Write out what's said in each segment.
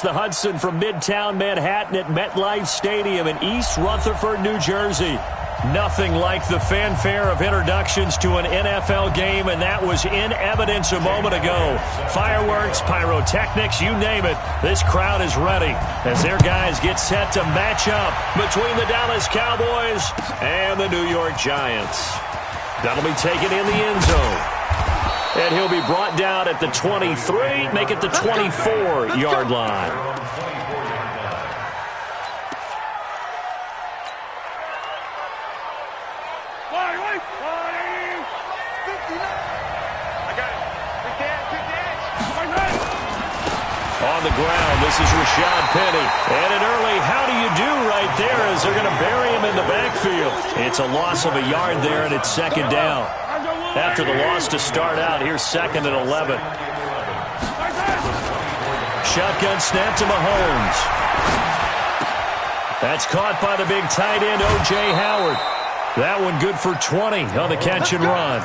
The Hudson from Midtown Manhattan at MetLife Stadium in East Rutherford, New Jersey. Nothing like the fanfare of introductions to an NFL game, and that was in evidence a moment ago. Fireworks, pyrotechnics, you name it. This crowd is ready as their guys get set to match up between the Dallas Cowboys and the New York Giants. That'll be taken in the end zone. And he'll be brought down at the 23, make it the 24-yard line. On the ground, this is Rashad Penny. And an early how do you do right there as they're going to bury him in the backfield. It's a loss of a yard there, and it's second down. After the loss to start out, here's 2nd and 11. Shotgun snap to Mahomes. That's caught by the big tight end, O.J. Howard. That one good for 20 on the catch and run.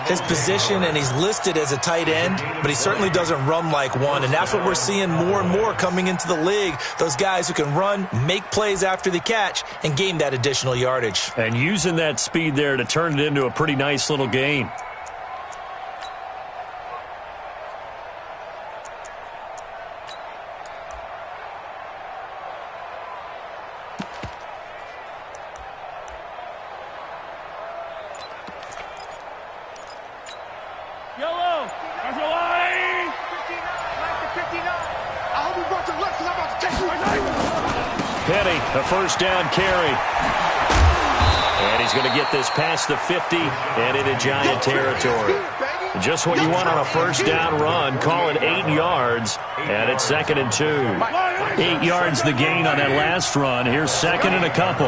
His position, and he's listed as a tight end, but he certainly doesn't run like one, and that's what we're seeing more and more coming into the league. Those guys who can run, make plays after the catch, and gain that additional yardage. And using that speed there to turn it into a pretty nice little game. Penny, a first down carry. And he's going to get this past the 50 and into Giant territory. Just what you want on a first down run. Call it 8 yards, and it's 2nd and 2. 8 yards the gain on that last run. Here's 2nd and a couple.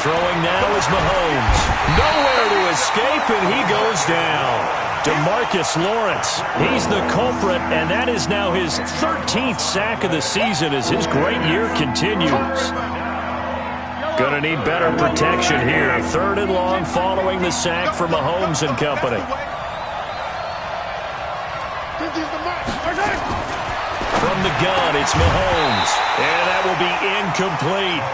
Throwing now is Mahomes. Nowhere to escape, and he goes down. DeMarcus Lawrence, he's the culprit, and that is now his 13th sack of the season as his great year continues. Going to need better protection here. 3rd and long following the sack from Mahomes and company. From the gun, it's Mahomes, and that will be incomplete.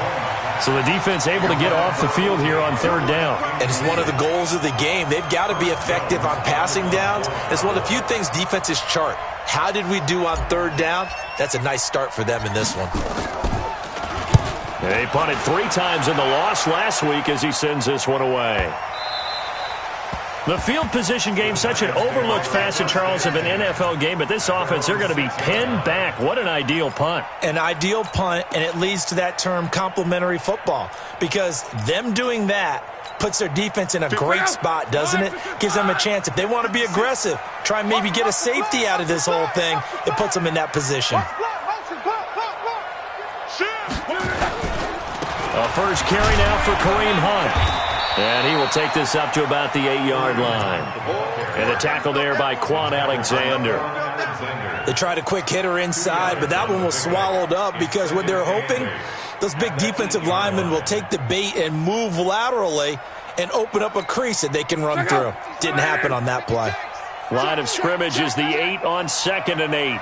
So the defense able to get off the field here on 3rd down. And it's one of the goals of the game. They've got to be effective on passing downs. It's one of the few things defenses chart. How did we do on 3rd down? That's a nice start for them in this one. They punted 3 times in the loss last week as he sends this one away. The field position game, such an overlooked facet, Charles, of an NFL game, but this offense, they're going to be pinned back. What an ideal punt. An ideal punt, and it leads to that term complementary football, because them doing that puts their defense in a great spot, doesn't it? Gives them a chance. If they want to be aggressive, try and maybe get a safety out of this whole thing, it puts them in that position. A first carry now for Kareem Hunt. And he will take this up to about the 8-yard line. And a tackle there by Quan Alexander. They tried a quick hitter inside, but that one was swallowed up because what they're hoping, those big defensive linemen will take the bait and move laterally and open up a crease that they can run through. Didn't happen on that play. Line of scrimmage is the 8 on 2nd and 8.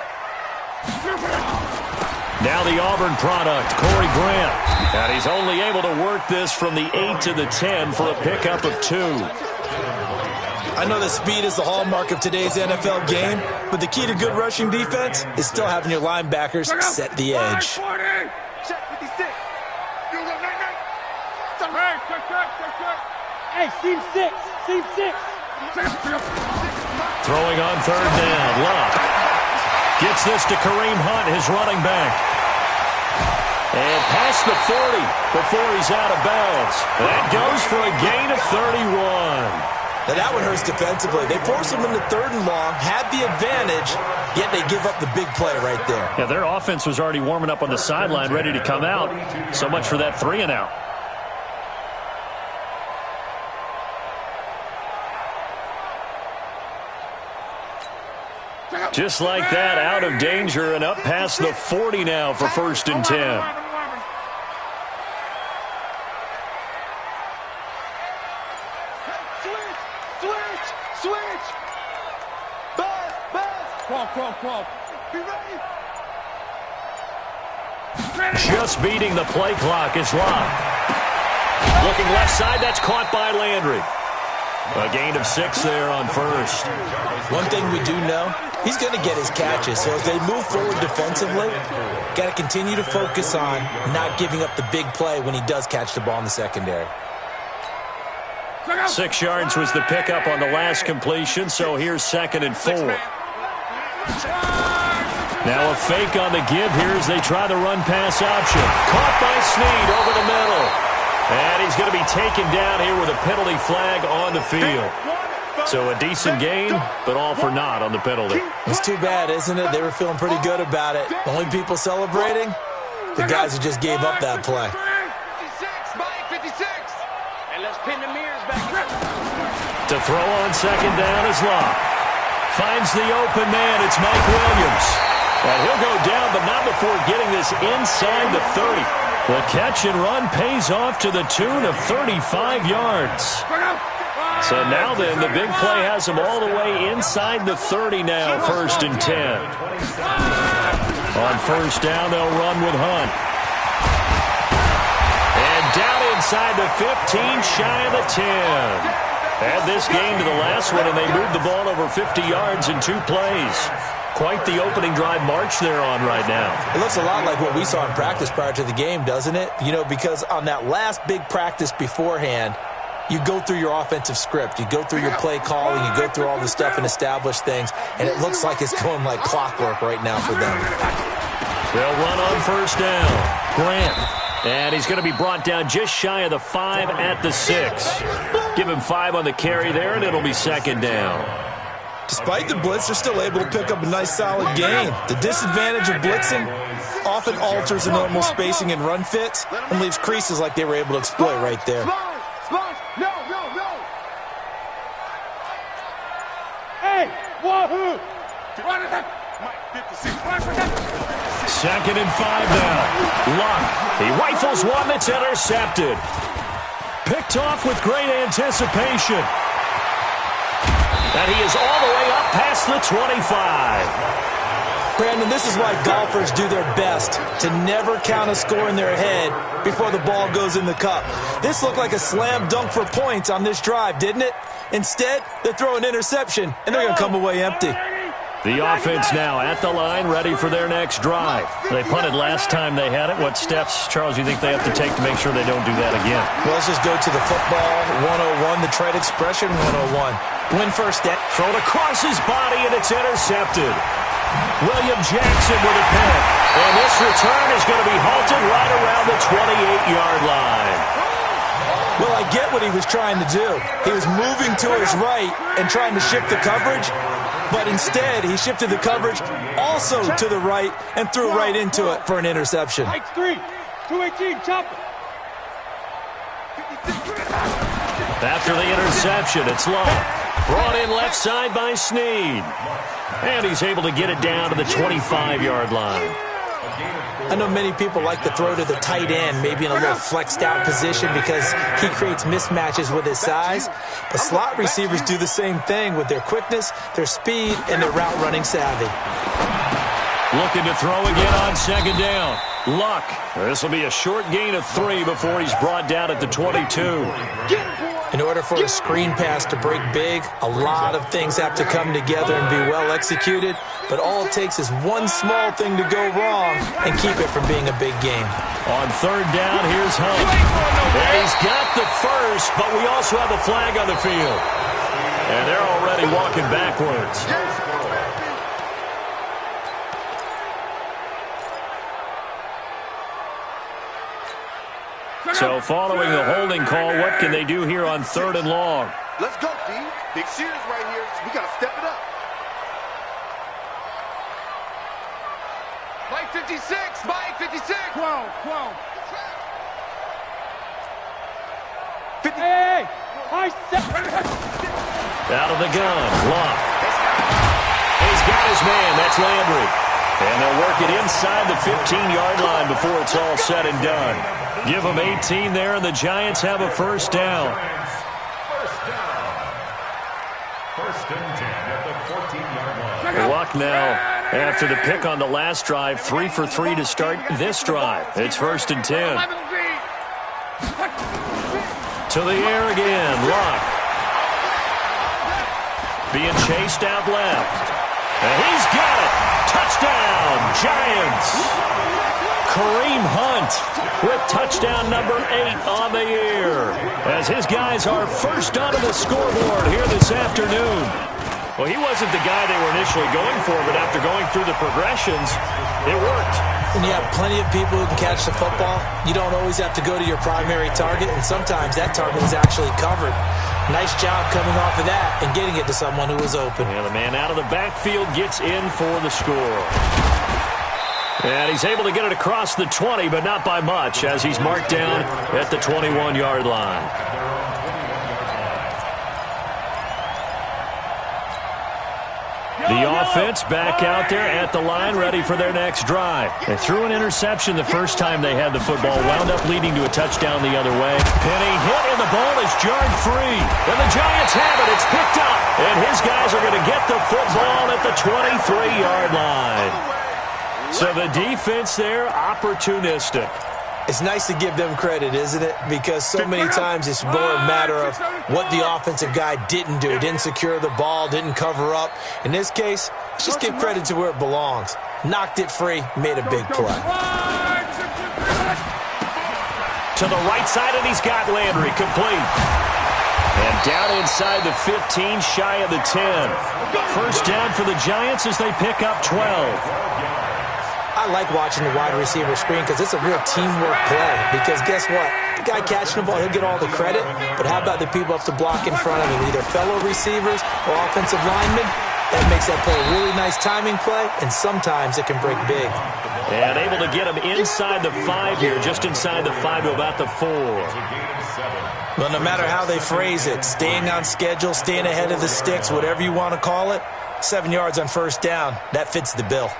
Now the Auburn product, Corey Grant. And he's only able to work this from the 8 to the 10 for a pickup of 2. I know that speed is the hallmark of today's NFL game, but the key to good rushing defense is still having your linebackers set the edge. Hey, seam 6. Throwing on 3rd down, Love. Gets this to Kareem Hunt, his running back. And past the 40 before he's out of bounds. That goes for a gain of 31. Now that one hurts defensively. They force him into 3rd and long, had the advantage, yet they give up the big play right there. Yeah, their offense was already warming up on the sideline, ready to come out. So much for that 3 and out. Just like that, out of danger and up past the 40 now for 1st and 10. Switch. Just beating the play clock is locked. Looking left side, that's caught by Landry. A gain of 6 there on first. One thing we do know, he's going to get his catches. So as they move forward defensively, got to continue to focus on not giving up the big play when he does catch the ball in the secondary. 6 yards was the pickup on the last completion, so here's 2nd and 4. Now a fake on the give here as they try the run-pass option. Caught by Snead over the middle. And he's going to be taken down here with a penalty flag on the field. So a decent gain, but all for naught on the penalty. It's too bad, isn't it? They were feeling pretty good about it. Only people celebrating, the guys who just gave up that play. 56 by 56. And let's pin the mirrors back. To throw on 2nd down is Locke. Finds the open man. It's Mike Williams. And he'll go down, but not before getting this inside the 30. The catch and run pays off to the tune of 35 yards. So now then, the big play has them all the way inside the 30 now, 1st and 10. On 1st down, they'll run with Hunt. And down inside the 15, shy of the 10. Add this game to the last one, and they moved the ball over 50 yards in 2 plays. Quite the opening drive march they're on right now. It looks a lot like what we saw in practice prior to the game, doesn't it? You know, because on that last big practice beforehand, you go through your offensive script. You go through your play calling. You go through all the stuff and establish things. And it looks like it's going like clockwork right now for them. They'll run on 1st down. Grant. And he's going to be brought down just shy of the 5 at the 6. Give him 5 on the carry there, and it'll be 2nd down. Despite the blitz, they're still able to pick up a nice, solid gain. The disadvantage of blitzing often alters the normal spacing and run fits and leaves creases like they were able to exploit right there. No. Hey, wahoo! 2nd and 5 now. Luck. He rifles one that's intercepted. Picked off with great anticipation. And he is all the way up past the 25. Brandon, this is why golfers do their best to never count a score in their head before the ball goes in the cup. This looked like a slam dunk for points on this drive, didn't it? Instead, they throw an interception, and they're going to come away empty. The offense now at the line, ready for their next drive. They punted last time they had it. What steps, Charles, you think they have to take to make sure they don't do that again? Well, let's just go to the football 101, the trade expression 101. Win 1st down. Thrown across his body, and it's intercepted. William Jackson with a pick. And this return is going to be halted right around the 28-yard line. Well, I get what he was trying to do. He was moving to his right and trying to shift the coverage, but instead he shifted the coverage also to the right and threw right into it for an interception. X3, 218, chopper. After the interception, it's Long. Brought in left side by Snead. And he's able to get it down to the 25-yard line. I know many people like to throw to the tight end, maybe in a little flexed out position because he creates mismatches with his size. But slot receivers do the same thing with their quickness, their speed, and their route running savvy. Looking to throw again on 2nd down. Luck. This will be a short gain of 3 before he's brought down at the 22. In order for a screen pass to break big, a lot of things have to come together and be well executed. But all it takes is one small thing to go wrong and keep it from being a big game. On 3rd down, here's Hunt. And he's got the first, but we also have a flag on the field. And they're already walking backwards. So following the holding call, what can they do here on 3rd and long? Let's go, D. Big series right here. We got to step it up. Mike 56, Mike 56. 12. Hey, high step. Out of the gun, Locke. He's got his man, that's Landry. And they'll work it inside the 15-yard line before it's all said and done. Give them 18 there, and the Giants have a 1st down. 1st and 10 at the 14-yard line. Luck back now after the pick on the last drive. 3 for 3 to start this drive. It's 1st and 10. To the air again. Luck. Being chased out left. And he's got it. Touchdown, Giants. Kareem Hunt with touchdown number 8 on the year, as his guys are first onto the scoreboard here this afternoon. Well, he wasn't the guy they were initially going for, but after going through the progressions, it worked. When you have plenty of people who can catch the football, you don't always have to go to your primary target, and sometimes that target is actually covered. Nice job coming off of that and getting it to someone who was open. And the man out of the backfield gets in for the score. And he's able to get it across the 20, but not by much, as he's marked down at the 21-yard line. The offense back out there at the line, ready for their next drive. They threw an interception the first time they had the football, wound up leading to a touchdown the other way. Penny hit, and the ball is jarred free. And the Giants have it. It's picked up. And his guys are going to get the football at the 23-yard line. So the defense there, opportunistic. It's nice to give them credit, isn't it? Because so many times it's more a matter of what the offensive guy didn't do. Didn't secure the ball, didn't cover up. In this case, let's just give credit to where it belongs. Knocked it free, made a big play. To the right side, and he's got Landry complete. And down inside the 15, shy of the 10. First down for the Giants as they pick up 12. I like watching the wide receiver screen because it's a real teamwork play. Because guess what? The guy catching the ball, he'll get all the credit. But how about the people up to block in front of him? Either fellow receivers or offensive linemen. That makes that play a really nice timing play, and sometimes it can break big. And able to get him inside the 5 here, just inside the 5 to about the 4. Well, no matter how they phrase it, staying on schedule, staying ahead of the sticks, whatever you want to call it, 7 yards on first down, that fits the bill.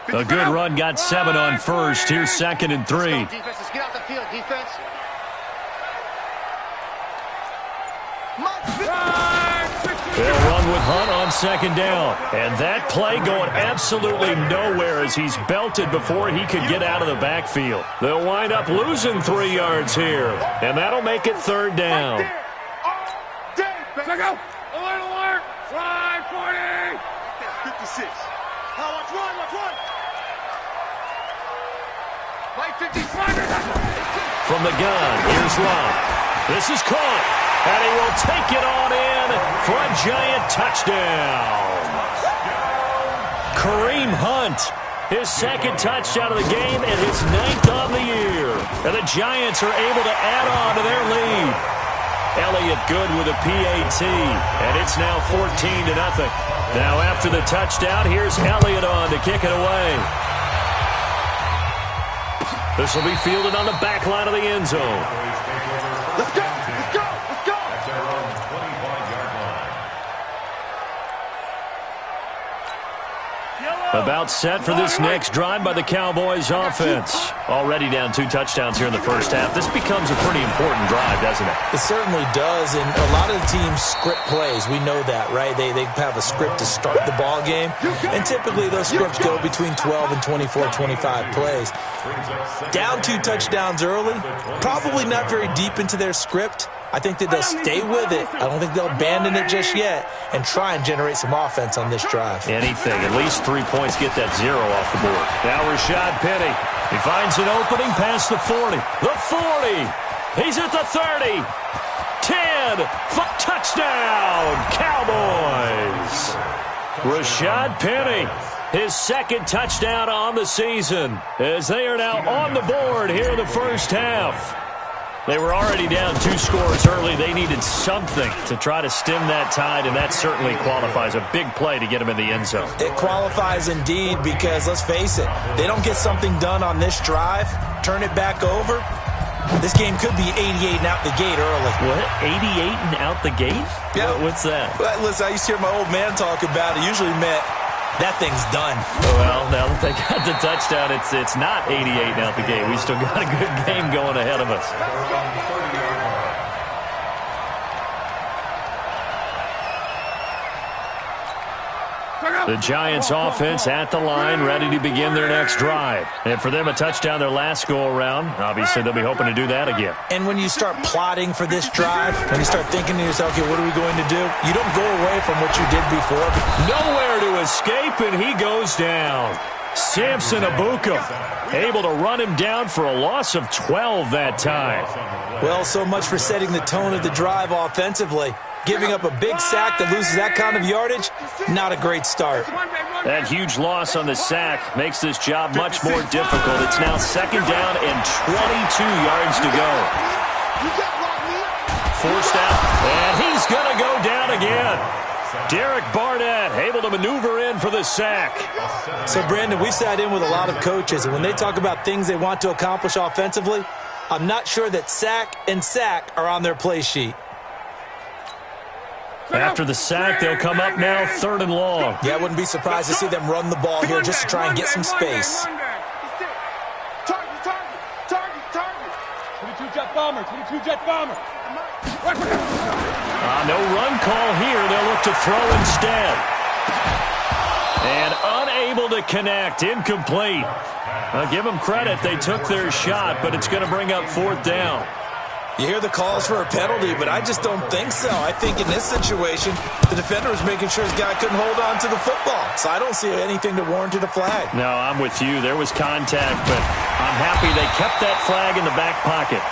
A good run got 7 on first. Here's 2nd and 3. Defense, let's get off the field, defense. They'll run with Hunt on 2nd down. And that play going absolutely nowhere as he's belted before he could get out of the backfield. They'll wind up losing 3 yards here. And that'll make it 3rd down. Check out. Alert, alert. Slide 40. 56. Watch one, watch one. From the gun, here's Love. This is caught, and he will take it on in for a Giant touchdown. Kareem Hunt, his 2nd touchdown of the game and his 9th on the year. And the Giants are able to add on to their lead. Elliott good with a PAT, and it's now 14-0. Now after the touchdown, here's Elliott on to kick it away. This will be fielded on the back line of the end zone. Let's go, let's go, let's go. About set for this next drive by the Cowboys offense. Already down 2 touchdowns here in the first half. This becomes a pretty important drive, doesn't it? It certainly does, and a lot of the teams script plays. We know that, right? They have a script to start the ball game, and typically those scripts go between 12 and 24, 25 plays. Down 2 touchdowns early, probably not very deep into their script. I think that they'll stay with it. I don't think they'll abandon it just yet and try and generate some offense on this drive. Anything. At least 3 points, get that 0 off the board. Now Rashad Penny. He finds an opening past the 40. The 40. He's at the 30. 10. Touchdown, Cowboys. Rashad Penny. His 2nd touchdown on the season as they are now on the board here in the first half. They were already down 2 scores early. They needed something to try to stem that tide, and that certainly qualifies. A big play to get him in the end zone. It qualifies indeed because, let's face it, they don't get something done on this drive, turn it back over, this game could be 88 and out the gate early. What? 88 and out the gate? Yeah. What's that? Listen, I used to hear my old man talk about it. Usually meant that thing's done. Well, now that they got the touchdown, it's not 88 out the game. We still got a good game going ahead of us. The Giants offense at the line, ready to begin their next drive. And for them, a touchdown their last go-around. Obviously, they'll be hoping to do that again. And when you start plotting for this drive, when you start thinking to yourself, okay, what are we going to do? You don't go away from what you did before. Nowhere to escape, and he goes down. Samson Abukum able to run him down for a loss of 12 that time. Well, so much for setting the tone of the drive offensively. Giving up a big sack that loses that kind of yardage, not a great start. That huge loss on the sack makes this job much more difficult. It's now second down and 22 yards to go. Forced out, and he's going to go down again. Derek Barnett able to maneuver in for the sack. So, Brandon, we sat in with a lot of coaches, and when they talk about things they want to accomplish offensively, I'm not sure that sack and sack are on their play sheet. After the sack, they'll come up now, 3rd and long. Yeah, I wouldn't be surprised to see them run the ball here just to try and get some space. Target. 22 jet bomber. No run call here. They'll look to throw instead. And unable to connect, incomplete. Give them credit. They took their shot, but it's going to bring up 4th down. You hear the calls for a penalty, but I just don't think so. I think in this situation, the defender was making sure his guy couldn't hold on to the football. So I don't see anything to warrant a flag. No, I'm with you. There was contact, but I'm happy they kept that flag in the back pocket.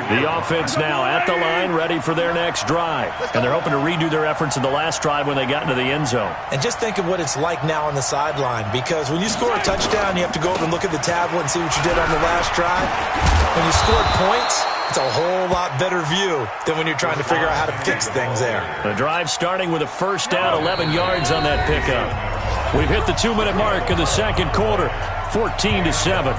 The offense now at the line, ready for their next drive. And they're hoping to redo their efforts in the last drive when they got into the end zone. And just think of what it's like now on the sideline, because when you score a touchdown, you have to go over and look at the tablet and see what you did on the last drive. When you scored points, it's a whole lot better view than when you're trying to figure out how to fix things there. The drive starting with a first down, 11 yards on that pickup. We've hit the 2-minute mark of the second quarter, 14-7.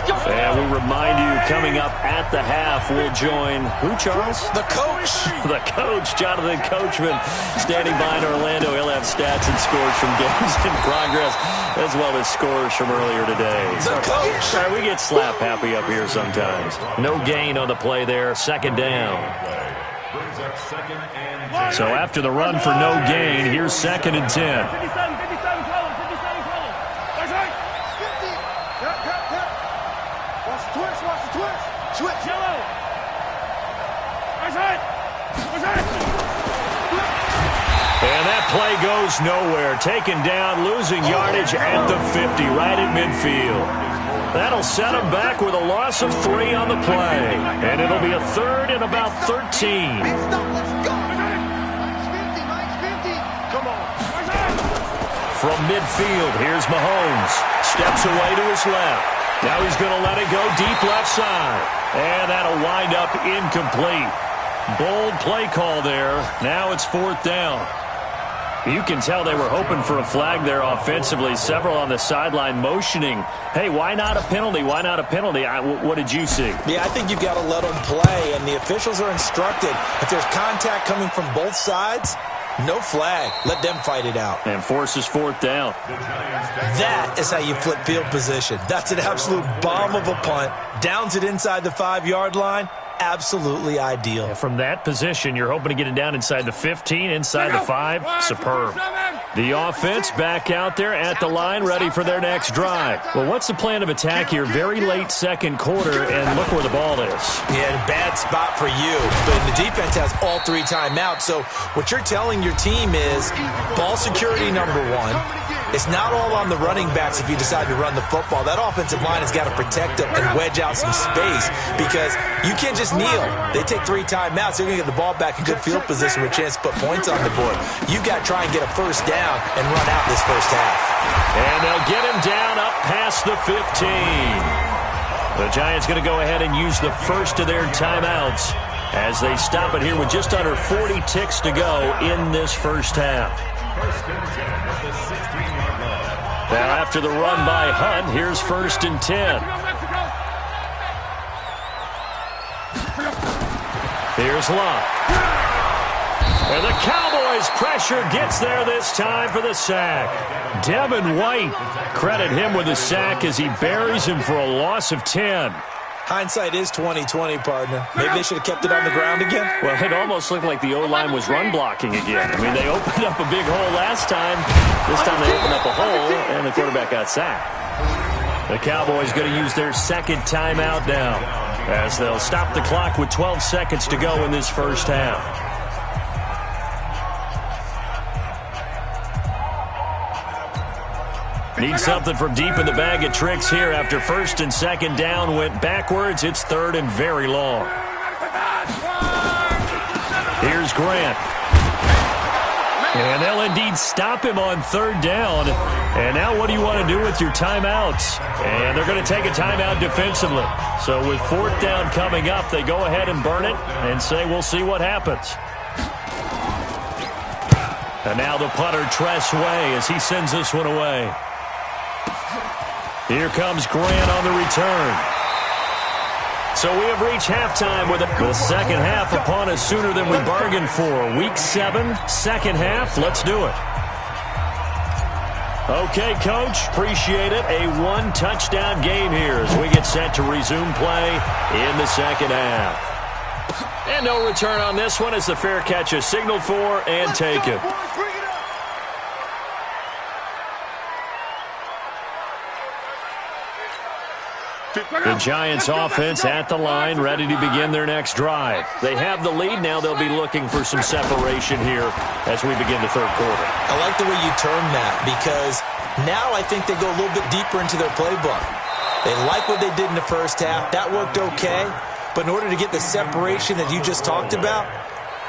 And we remind you, coming up at the half, we'll join who, Charles? The coach. The coach, Jonathan Coachman, standing by in Orlando. He'll have stats and scores from games in progress, as well as scores from earlier today. The coach. Sorry, we get slap happy up here sometimes. No gain on the play there, second down. So after the run for no gain, here's 2nd and 10. And that play goes nowhere. Taken down, losing yardage at the 50, right at midfield. That'll set them back with a loss of 3 on the play. And it'll be a 3rd and about 13. From midfield, here's Mahomes. Steps away to his left. Now he's going to let it go deep left side. And that'll wind up incomplete. Bold play call there. Now it's 4th down. You can tell they were hoping for a flag there offensively. Several on the sideline motioning, hey, why not a penalty? Why not a penalty? What did you see? Yeah, I think you've got to let them play, and the officials are instructed. If there's contact coming from both sides, no flag. Let them fight it out. And forces 4th down. That is how you flip field position. That's an absolute bomb of a punt. Downs it inside the 5-yard line. Absolutely ideal. Yeah, from that position, you're hoping to get it down inside the 15, inside the 5. Superb. The offense back out there at the line, ready for their next drive. Well, what's the plan of attack here? Very late second quarter, and look where the ball is. Yeah, bad spot for you. But the defense has all 3 timeouts. So what you're telling your team is ball security number 1. It's not all on the running backs if you decide to run the football. That offensive line has got to protect them and wedge out some space because you can't just kneel. They take 3 timeouts. They're going to get the ball back in good field position with a chance to put points on the board. You got to try and get a first down and run out this first half. And they'll get him down up past the 15. The Giants going to go ahead and use the first of their timeouts as they stop it here with just under 40 ticks to go in this first half. Now after the run by Hunt, here's 1st and 10. Here's Luck. And the Cowboys' pressure gets there this time for the sack. Devin White, credit him with the sack as he buries him for a loss of 10. Hindsight is 20/20, partner. Maybe they should have kept it on the ground again. Well, it almost looked like the O-line was run blocking again. I mean, they opened up a big hole last time. This time they opened up a hole, and the quarterback got sacked. The Cowboys going to use their second timeout now, as they'll stop the clock with 12 seconds to go in this first half. Need something from deep in the bag of tricks here after first and second down went backwards. It's third and very long. Here's Grant. And they'll indeed stop him on third down. And now what do you want to do with your timeouts? And they're going to take a timeout defensively. So with fourth down coming up, they go ahead and burn it and say we'll see what happens. And now the punter, Tress Way, as he sends this one away. Here comes Grant on the return. So we have reached halftime with the second half upon us sooner than we bargained for. Week 7, second half. Let's do it. Okay, Coach. Appreciate it. A one-touchdown game here as we get set to resume play in the second half. And no return on this one as the fair catch is signaled for and taken. The Giants offense at the line, ready to begin their next drive. They have the lead. Now they'll be looking for some separation here as we begin the third quarter. I like the way you termed that because now I think they go a little bit deeper into their playbook. They like what they did in the first half. That worked okay. But in order to get the separation that you just talked about,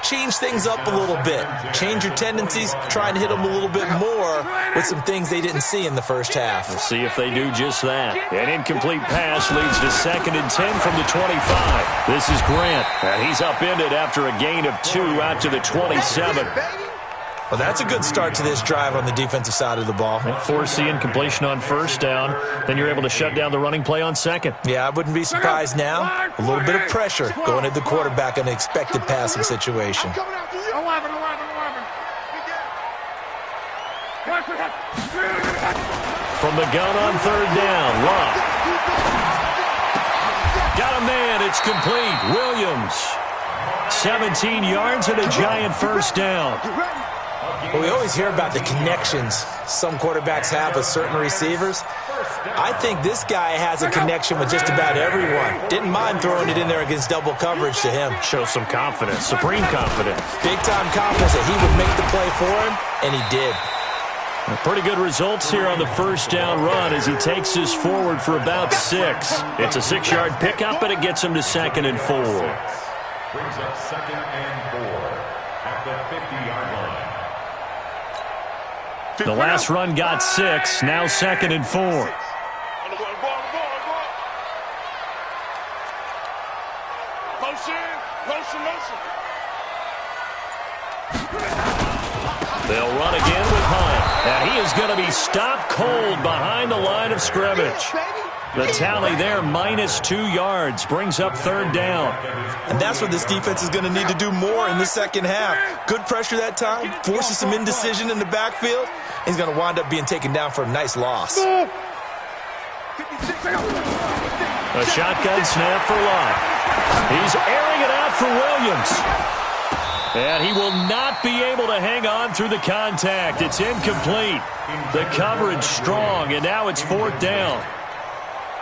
change things up a little bit. Change your tendencies, try and hit them a little bit more with some things they didn't see in the first half. We'll see if they do just that. An incomplete pass leads to 2nd and 10 from the 25. This is Grant. And he's upended after a gain of 2 out to the 27. Well, that's a good start to this drive on the defensive side of the ball. Force the incompletion on first down. Then you're able to shut down the running play on second. Yeah, I wouldn't be surprised now. A little bit of pressure going at the quarterback in an expected passing situation. From the gun on third down, Luck. Got a man, it's complete. Williams. 17 yards and a giant first down. Well, we always hear about the connections some quarterbacks have with certain receivers. I think this guy has a connection with just about everyone. Didn't mind throwing it in there against double coverage to him. Shows some confidence, supreme confidence. Big-time confidence that he would make the play for him, and he did. Pretty good results here on the first down run as he takes this forward for about 6. It's a 6-yard pickup, and it gets him to 2nd and 4. Brings up 2nd and 4 at the 50-yard line. The last run got 6, now 2nd and 4. They'll run again with Hunt, and he is going to be stopped cold behind the line of scrimmage. The tally there, -2 yards, brings up third down. And that's what this defense is going to need to do more in the second half. Good pressure that time, forces some indecision in the backfield. He's going to wind up being taken down for a nice loss. A shotgun snap for Luck. He's airing it out for Williams. And he will not be able to hang on through the contact. It's incomplete. The coverage strong, and now it's 4th down.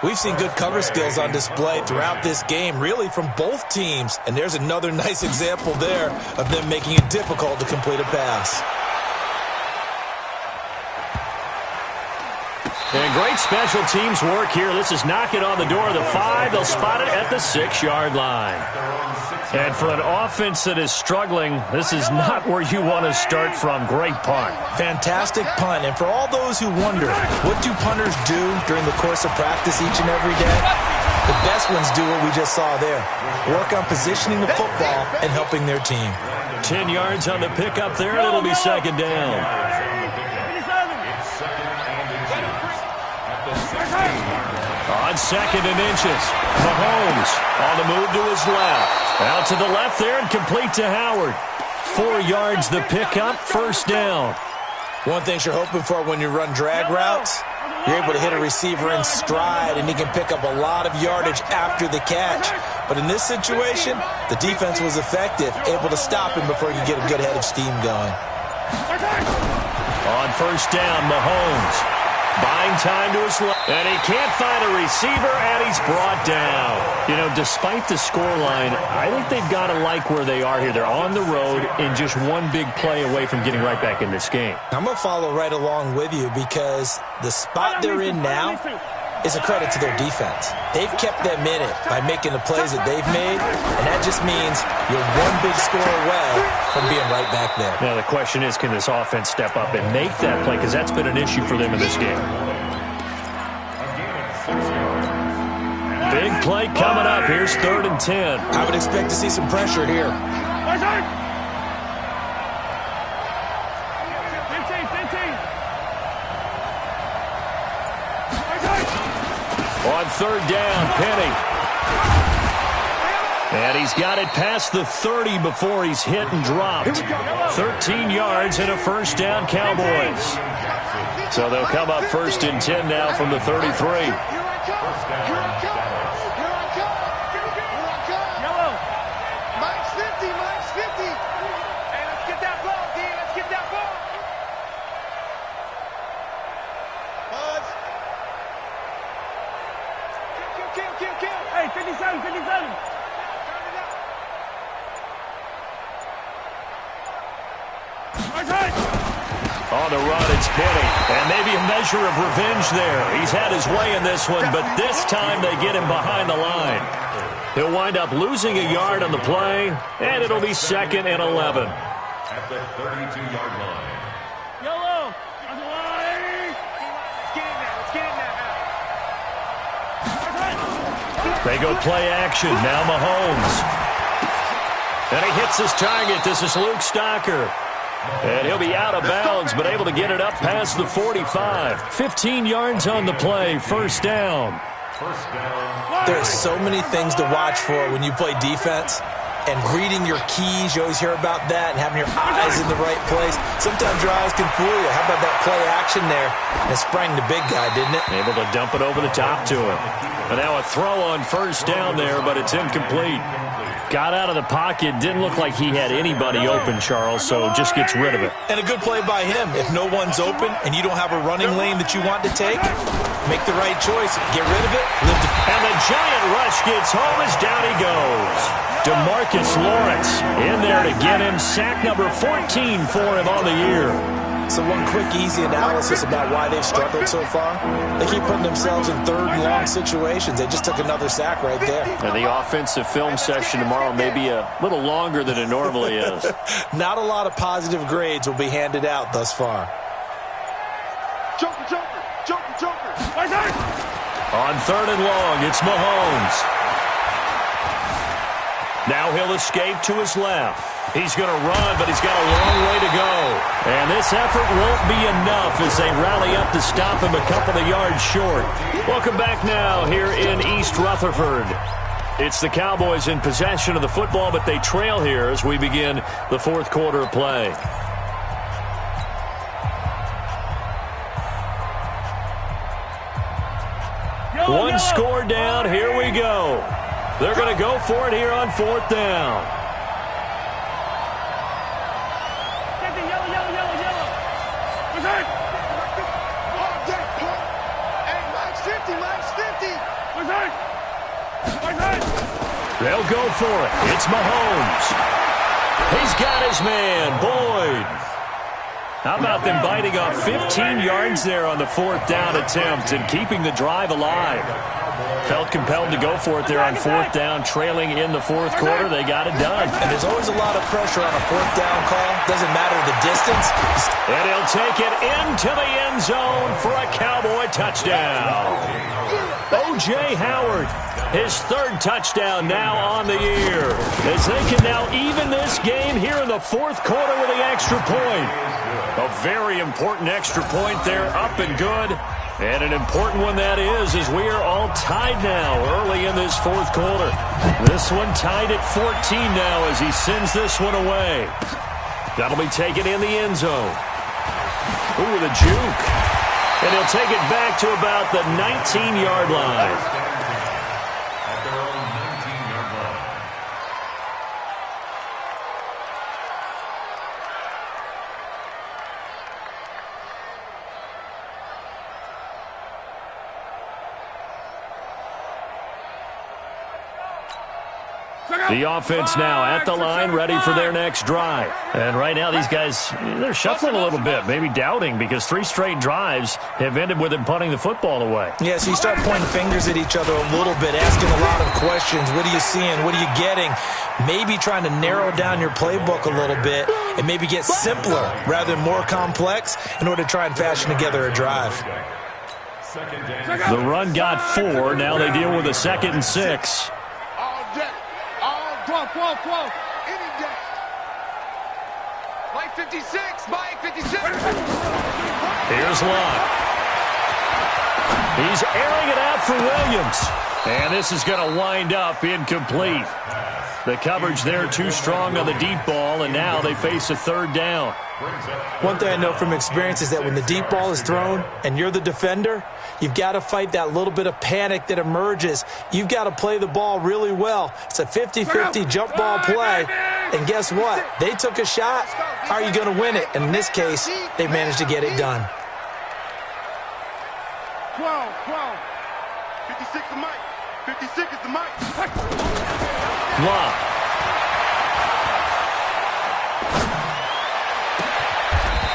We've seen good cover skills on display throughout this game, really from both teams. And there's another nice example there of them making it difficult to complete a pass. And great special teams work here. This is knocking on the door of the 5. They'll spot it at the 6-yard line. And for an offense that is struggling, this is not where you want to start from. Great punt. Fantastic punt. And for all those who wonder, what do punters do during the course of practice each and every day? The best ones do what we just saw there. Work on positioning the football and helping their team. 10 yards on the pickup there, and it'll be 2nd down. On 2nd and inches, Mahomes on the move to his left. Out to the left there and complete to Howard. 4 yards the pickup, first down. One thing you're hoping for when you run drag routes, you're able to hit a receiver in stride, and he can pick up a lot of yardage after the catch. But in this situation, the defense was effective, able to stop him before he could get a good head of steam going. On first down, Mahomes. Buying time to his left. And he can't find a receiver, and he's brought down. You know, despite the scoreline, I think they've got to like where they are here. They're on the road and just one big play away from getting right back in this game. I'm going to follow right along with you because the spot they're in now is a credit to their defense. They've kept them in it by making the plays that they've made, and that just means you're one big score away from being right back there. Now, the question is, can this offense step up and make that play? Because that's been an issue for them in this game. Big play coming up. Here's 3rd and 10. I would expect to see some pressure here. On 3rd down, Penny. And he's got it past the 30 before he's hit and dropped. 13 yards and a first down, Cowboys. So they'll come up 1st and 10 now from the 33. Hey, 57, 57. On the run, it's Penny. And maybe a measure of revenge there. He's had his way in this one, but this time they get him behind the line. He'll wind up losing a yard on the play, and it'll be 2nd and 11. At the 32-yard line. Yellow. On the line. Let's get in there. Let's get in there now. They go play action. Now Mahomes. And he hits his target. This is Luke Stocker. And he'll be out of bounds, but able to get it up past the 45. 15 yards on the play. First down. There's so many things to watch for when you play defense. And reading your keys, you always hear about that, and having your eyes in the right place. Sometimes your eyes can fool you. How about that play action there? And it sprang the big guy, didn't it? Able to dump it over the top to him. And now a throw on first down there, but it's incomplete. Got out of the pocket. Didn't look like he had anybody open, Charles, so just gets rid of it. And a good play by him. If no one's open and you don't have a running lane that you want to take, make the right choice. Get rid of it. And the giant rush gets home as down he goes. DeMarcus Lawrence in there to get him. Sack number 14 for him on the year. So one quick, easy analysis about why they've struggled so far. They keep putting themselves in 3rd and long situations. They just took another sack right there. And the offensive film session tomorrow may be a little longer than it normally is. Not a lot of positive grades will be handed out thus far. Joker, Joker, Joker, Joker. On 3rd and long, it's Mahomes. Now he'll escape to his left. He's going to run, but he's got a long way to go. And this effort won't be enough as they rally up to stop him a couple of yards short. Welcome back now here in East Rutherford. It's the Cowboys in possession of the football, but they trail here as we begin the 4th quarter of play. One score down. Here we go. They're going to go for it here on 4th down. They'll go for it. It's Mahomes. He's got his man, Boyd. How about them biting off 15 yards there on the 4th down attempt and keeping the drive alive? Felt compelled to go for it there on 4th down, trailing in the 4th quarter. They got it done. And there's always a lot of pressure on a 4th down call. Doesn't matter the distance. And he'll take it into the end zone for a Cowboy touchdown. O.J. Howard, his 3rd touchdown now on the year. As they can now even this game here in the 4th quarter with the extra point. A very important extra point there, up and good. And an important one that is, as we are all tied now early in this fourth quarter. This one tied at 14 now as he sends this one away. That'll be taken in the end zone. Ooh, with a juke. And he'll take it back to about the 19-yard line. At their own 19-yard line. The offense now at the line, ready for their next drive. And right now, these guys, they're shuffling a little bit, maybe doubting, because 3 straight drives have ended with them punting the football away. Yeah, so you start pointing fingers at each other a little bit, asking a lot of questions. What are you seeing? What are you getting? Maybe trying to narrow down your playbook a little bit and maybe get simpler rather than more complex in order to try and fashion together a drive. The run got 4. Now they deal with a 2nd and 6. 12. Any day. Mike 56. Mike 56. Here's Lott. He's airing it out for Williams. And this is going to wind up incomplete. The coverage there too strong on the deep ball, and now they face a 3rd down. One thing I know from experience is that when the deep ball is thrown and you're the defender, you've got to fight that little bit of panic that emerges. You've got to play the ball really well. It's a 50-50 jump ball play. And guess what? They took a shot. How are you going to win it? And in this case, they managed to get it done. 12. 56 is Mike. 56 is the Mike. Lott.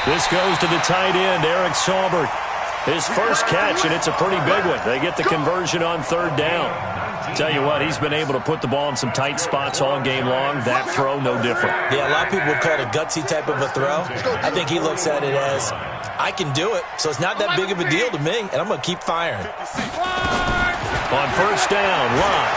This goes to the tight end, Eric Saubert. His first catch, and it's a pretty big one. They get the conversion on 3rd down. Tell you what, he's been able to put the ball in some tight spots all game long. That throw, no different. Yeah, a lot of people would call it a gutsy type of a throw. I think he looks at it as, I can do it, so it's not that big of a deal to me, and I'm going to keep firing. On 1st down, Lott.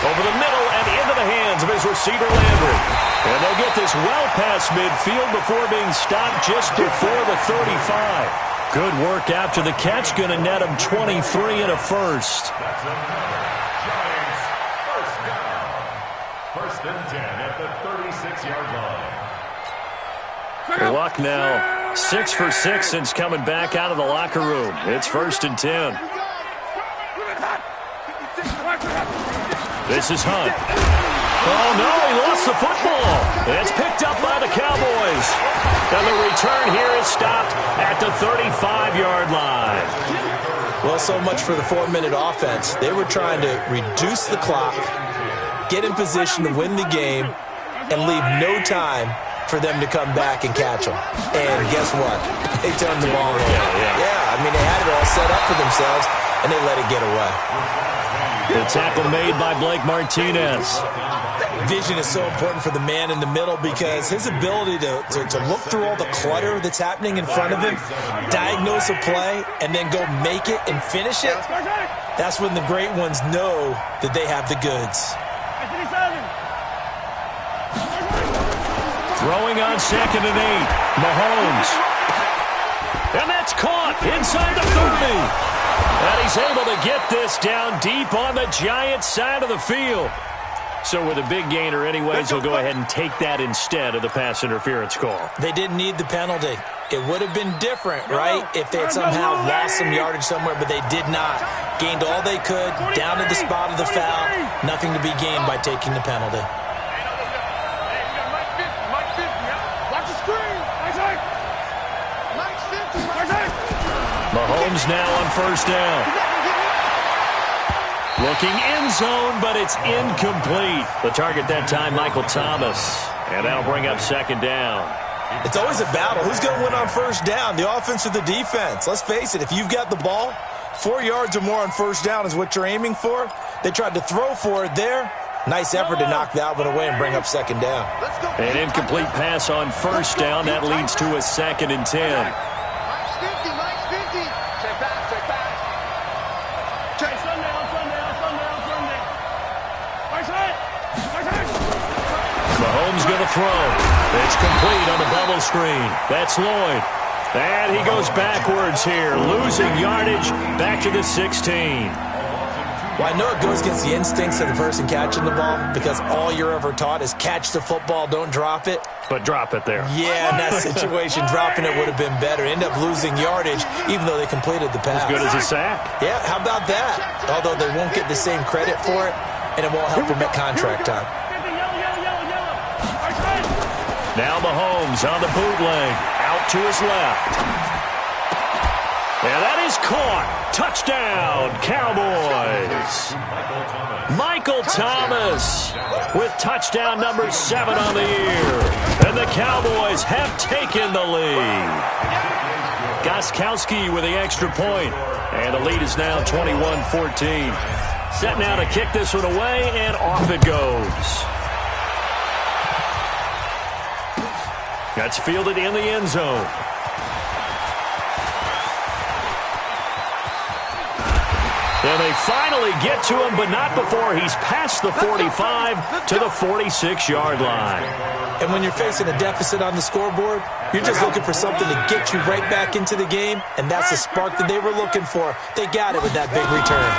Over the middle and into the hands of his receiver, Landry. And they'll get this well past midfield before being stopped just before the 35. Good work after the catch. Going to net him 23 and a first. That's Giants first down. 1st and 10 at the 36-yard line. Luck now 6 for 6 since coming back out of the locker room. It's 1st and 10. This is Hunt. Oh, no, he lost the football. It's picked up by the Cowboys. And the return here is stopped at the 35-yard line. Well, so much for the 4-minute offense. They were trying to reduce the clock, get in position to win the game, and leave no time for them to come back and catch them. And guess what? They turned the ball over. Yeah, I mean, they had it all set up for themselves, and they let it get away. The tackle made by Blake Martinez. Vision is so important for the man in the middle because his ability to look through all the clutter that's happening in front of him, diagnose a play, and then go make it and finish it, that's when the great ones know that they have the goods. Throwing on 2nd and 8. Mahomes. And that's caught inside the 30. And he's able to get this down deep on the Giants side of the field. So with a big gainer anyways, he'll go ahead and take that instead of the pass interference call. They didn't need the penalty. It would have been different, right, if they had somehow lost some yardage somewhere, but they did not. Gained all they could, down to the spot of the foul. Nothing to be gained by taking the penalty. Mahomes now on 1st down. Looking end zone, but it's incomplete. The target that time, Michael Thomas. And that'll bring up 2nd down. It's always a battle. Who's going to win on 1st down, the offense or the defense? Let's face it, if you've got the ball, 4 yards or more on 1st down is what you're aiming for. They tried to throw for it there. Nice effort to knock that one away and bring up 2nd down. An incomplete pass on 1st down. That leads to a 2nd and 10. Mahomes going to throw. It's complete on the bubble screen. That's Lloyd. And he goes backwards here, losing yardage back to the 16. Well, I know it goes against the instincts of the person catching the ball because all you're ever taught is catch the football, don't drop it. But drop it there. Yeah, in that situation, dropping it would have been better. End up losing yardage, even though they completed the pass. As good as a sack. Yeah, how about that? Although they won't get the same credit for it, and it won't help them at contract time. Now Mahomes on the bootleg, out to his left. And that is caught. Touchdown, Cowboys. Michael Thomas with touchdown number 7 on the year. And the Cowboys have taken the lead. Gostkowski with the extra point. And the lead is now 21-14. Set now to kick this one away, and off it goes. That's fielded in the end zone. And they finally get to him, but not before he's past the 45 to the 46-yard line. And when you're facing a deficit on the scoreboard, you're just looking for something to get you right back into the game, and that's the spark that they were looking for. They got it with that big return.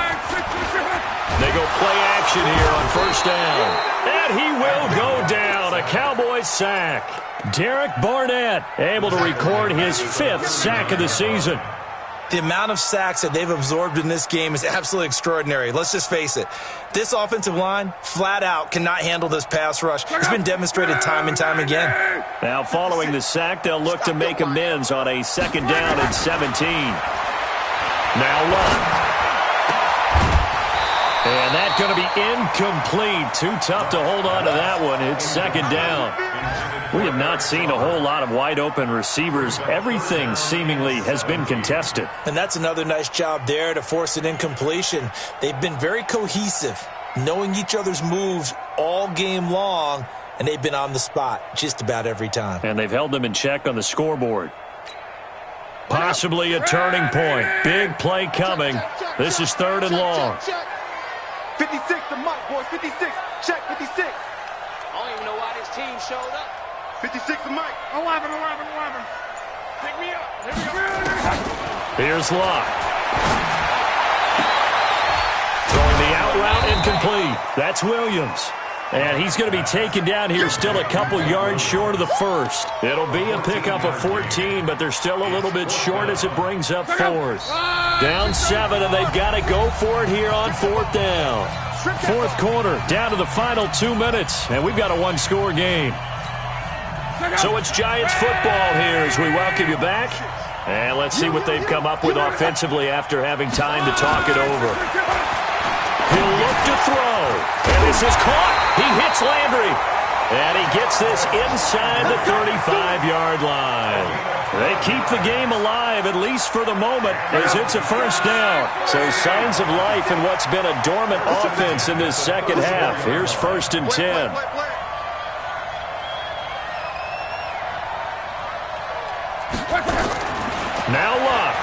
They go play action here on first down. And he will go down. A Cowboys sack. Derek Barnett able to record his 5th sack of the season. The amount of sacks that they've absorbed in this game is absolutely extraordinary. Let's just face it. This offensive line, flat out, cannot handle this pass rush. It's been demonstrated time and time again. Now, following the sack, they'll look to make amends on a 2nd down and 17. Now Love. And that's going to be incomplete. Too tough to hold on to that one. It's 2nd down. We have not seen a whole lot of wide-open receivers. Everything seemingly has been contested. And that's another nice job there to force an incompletion. They've been very cohesive, knowing each other's moves all game long, and they've been on the spot just about every time. And they've held them in check on the scoreboard. Possibly a turning point. Big play coming. This is 3rd and long. 56 to Mike, boys. 56. Check 56. I don't even know why this team showed up. 56 to Mike. 11. Pick me up. Here we go. Here's Locke. Throwing the out route incomplete. That's Williams. And he's going to be taken down here still a couple yards short of the 1st. It'll be a pickup of 14, but they're still a little bit short as it brings up 4th. Down 7, and they've got to go for it here on 4th down. 4th quarter, down to the final 2 minutes, and we've got a one-score game. So it's Giants football here as we welcome you back. And let's see what they've come up with offensively after having time to talk it over. He'll look to throw. And this is caught. He hits Landry. And he gets this inside the 35-yard line. They keep the game alive, at least for the moment, as it's a 1st down. So signs of life in what's been a dormant offense in this 2nd half. Here's 1st and 10. Now Locke.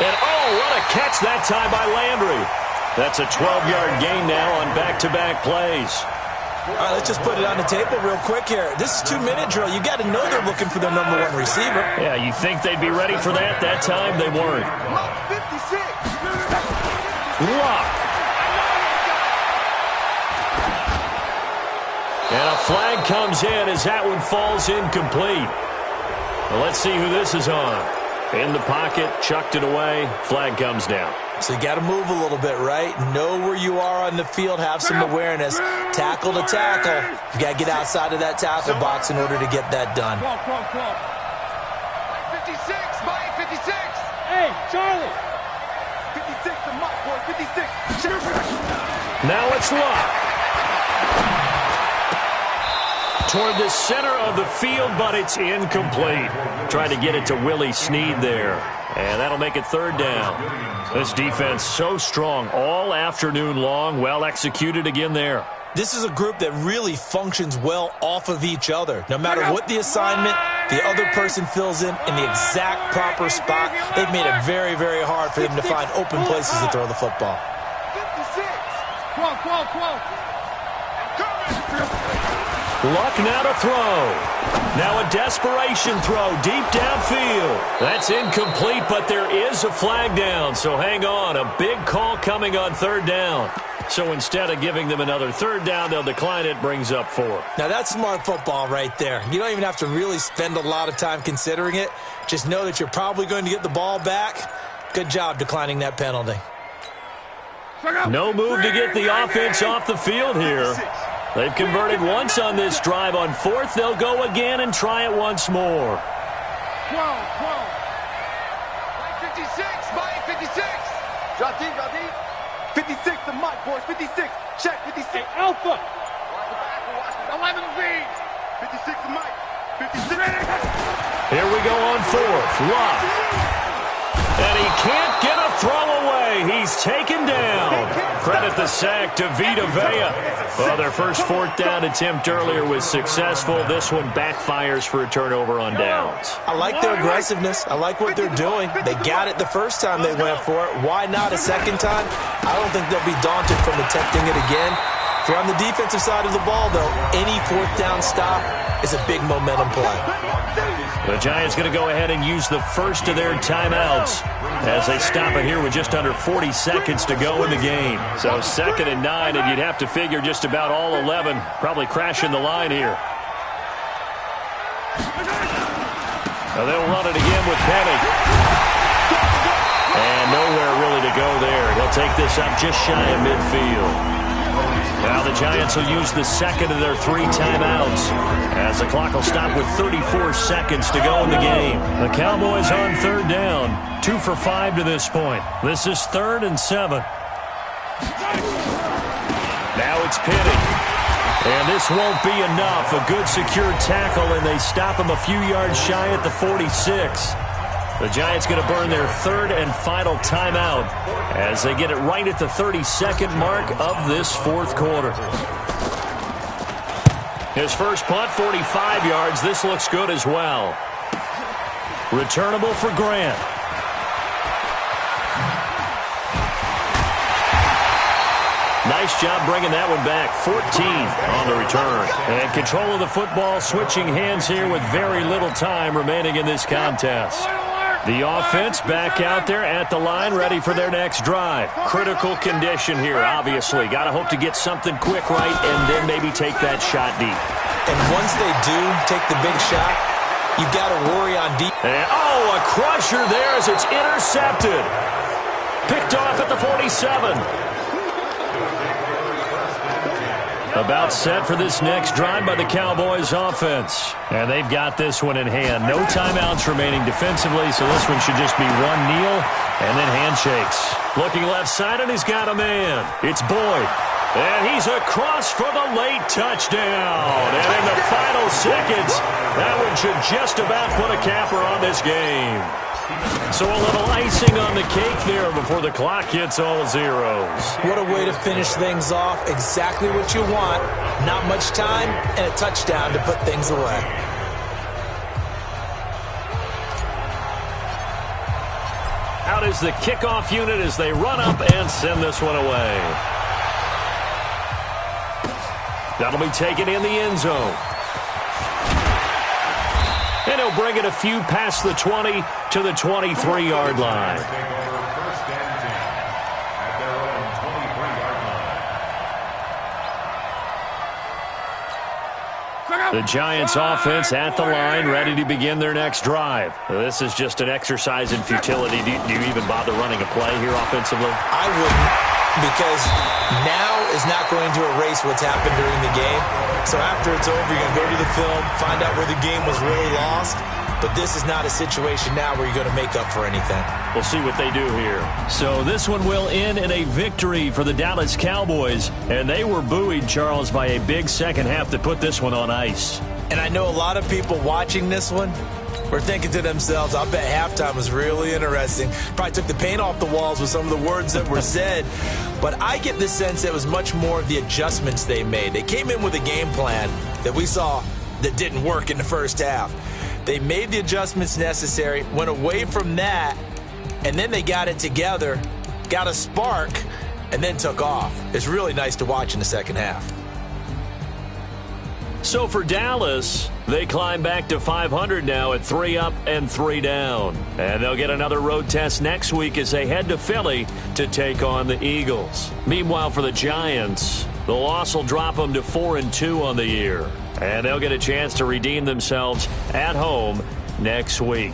And oh, what a catch that time by Landry. That's a 12-yard gain now on back-to-back plays. All right, let's just put it on the table real quick here. This is 2-minute drill. You got to know they're looking for their number 1 receiver. Yeah, you think they'd be ready for that? That time they weren't. Locke 56. Locke. And a flag comes in as that one falls incomplete. Well, let's see who this is on. In the pocket, chucked it away, flag comes down. So you got to move a little bit, right? Know where you are on the field, have some awareness. Tackle to tackle. You got to get outside of that tackle box in order to get that done. 56, Mike, 56. Hey, Charlie. 56 to Mike, boy. 56. Now it's Locke. Toward the center of the field, but it's incomplete. Trying to get it to Willie Snead there. And that'll make it 3rd down. This defense so strong all afternoon long. Well executed again there. This is a group that really functions well off of each other. No matter what the assignment, the other person fills in the exact proper spot. They've made it very, very hard for them to find open places to throw the football. 56. 12. Luck now to throw. Now a desperation throw deep downfield. That's incomplete, but there is a flag down, so hang on. A big call coming on third down. So instead of giving them another third down, they'll decline it, brings up 4. Now that's smart football right there. You don't even have to really spend a lot of time considering it. Just know that you're probably going to get the ball back. Good job declining that penalty. No move to get the offense off the field here. They've converted once on this drive. On 4th, they'll go again and try it once more. 56, Mike, 56. Drop deep, drop deep. 56 to Mike, boys. 56. Check, 56. Hey, Alpha. 11B. 56 to Mike. 56. Here we go on 4th. Love. And he can't get a throw away. He's taken down. Credit the sack to Vita Vea. Well, their first 4th down attempt earlier was successful. This one backfires for a turnover on downs. I like their aggressiveness. I like what they're doing. They got it the first time they went for it. Why not a second time? I don't think they'll be daunted from attempting it again. If you're on the defensive side of the ball, though, any 4th down stop is a big momentum play. The Giants going to go ahead and use the first of their timeouts as they stop it here with just under 40 seconds to go in the game. So 2nd and 9, and you'd have to figure just about all 11 probably crashing the line here. Now they'll run it again with Penny. And nowhere really to go there. He'll take this up just shy of midfield. Now the Giants will use the second of their 3 timeouts as the clock will stop with 34 seconds to go in the game. The Cowboys on 3rd down, 2 for 5 to this point. This is 3rd and 7. Now it's Penny. And this won't be enough. A good secure tackle, and they stop him a few yards shy at the 46. The Giants going to burn their 3rd and final timeout as they get it right at the 32nd mark of this 4th quarter. His first punt, 45 yards. This looks good as well. Returnable for Grant. Nice job bringing that one back. 14 on the return. And control of the football switching hands here with very little time remaining in this contest. The offense back out there at the line, ready for their next drive. Critical condition here, obviously. Got to hope to get something quick right and then maybe take that shot deep. And once they do take the big shot, you've got to worry on deep. And, oh, a crusher there as it's intercepted. Picked off at the 47. About set for this next drive by the Cowboys offense. And they've got this one in hand. No timeouts remaining defensively, so this one should just be one kneel and then handshakes. Looking left side, and he's got a man. It's Boyd. And he's across for the late touchdown. And in the final seconds, that one should just about put a capper on this game. So a little icing on the cake there before the clock hits all zeros. What a way to finish things off. Exactly what you want. Not much time and a touchdown to put things away. Out is the kickoff unit as they run up and send this one away. That'll be taken in the end zone. And he'll bring it a few past the 20 to the 23-yard line. The Giants offense at the line, ready to begin their next drive. This is just an exercise in futility. Do you even bother running a play here offensively? I wouldn't, because now is not going to erase what's happened during the game. So after it's over, you're going to go to the film, find out where the game was really lost. But this is not a situation now where you're going to make up for anything. We'll see what they do here. So this one will end in a victory for the Dallas Cowboys. And they were buoyed, Charles, by a big second half that put this one on ice. And I know a lot of people watching this one were thinking to themselves, I bet halftime was really interesting. Probably took the paint off the walls with some of the words that were said. But I get the sense it was much more of the adjustments they made. They came in with a game plan that we saw that didn't work in the first half. They made the adjustments necessary, went away from that, and then they got it together, got a spark, and then took off. It's really nice to watch in the second half. So for Dallas, They climb back to 500 now at 3 up and 3 down. And they'll get another road test next week as they head to Philly to take on the Eagles. Meanwhile, for the Giants, the loss will drop them to 4-2 on the year. And they'll get a chance to redeem themselves at home next week.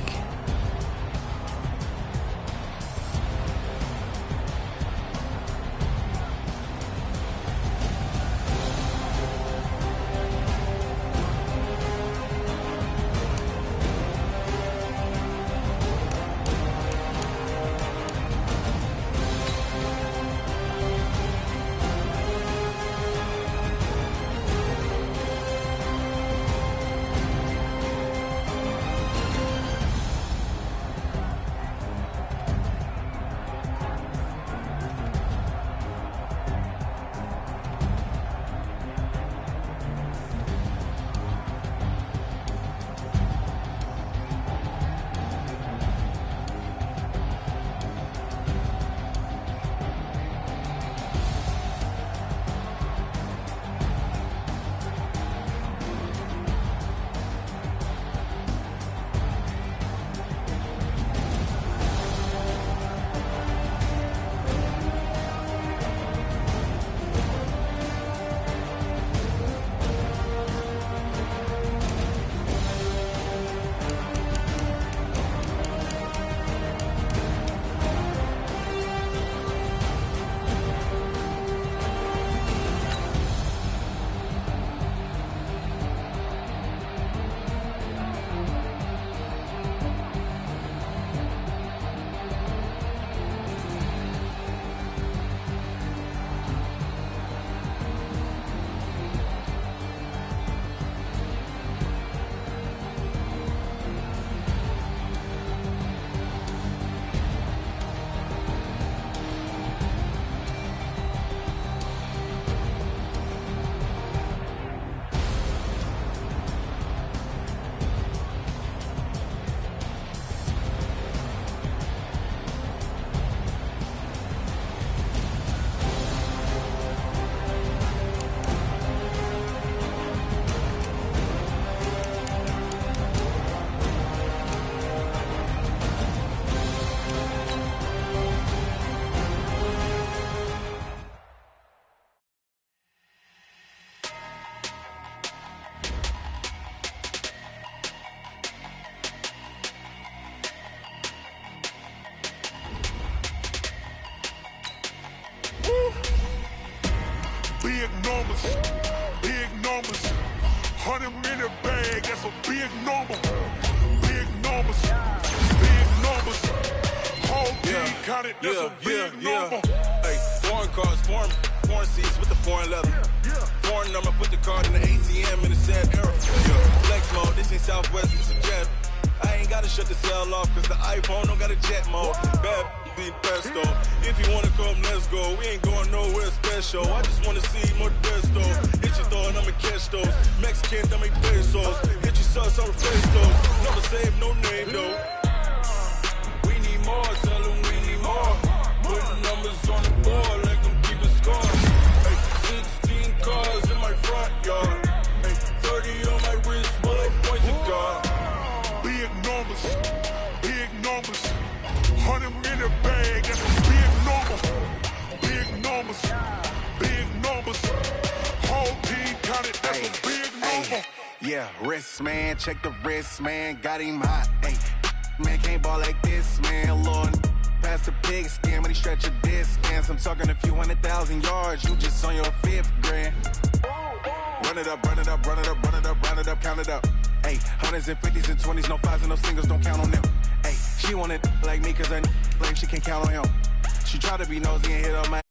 Big numbers, big numbers. 100-minute bag, that's a big number. Big numbers, big numbers. Whole team counted, that's a big number. Hey, foreign cars, foreign seats with the foreign leather. Foreign number, put the card in the ATM in a sad era. Flex mode, this ain't Southwest, this is jet. I ain't gotta shut the cell off, cause the iPhone don't got a jet mode. Bad be pesto. If you wanna come, let's go. We ain't going nowhere special. I just wanna see more desto. Hit your throw and I'ma catch those. Mexican, I make pesos. Hit your sauce, I'll replace those. Never save no name though. We need more, tell them we need more. Putting numbers on the board, like them keep a score. Hey, 16 cars in my front yard. Hey, 30 on my wrist, bullet points to God. Big numbers, big numbers. 100-minute bag, that's a big number. Big numbers, big numbers. Whole team counted, that's a big number. Yeah, wrist man, check the wrist man, got him hot. Ay, man can't ball like this, man. Lord, past the pig skin when he stretch a distance. I'm talking a few 100,000 yards, you just on your 5th grand. Run it up, run it up, run it up, run it up, run it up, count it up. Ay, 100s and 50s and 20s, no 5s and no singles, don't count on them. Ay, she want it like me cause her lame, she can't count on him. She try to be nosy and hit on my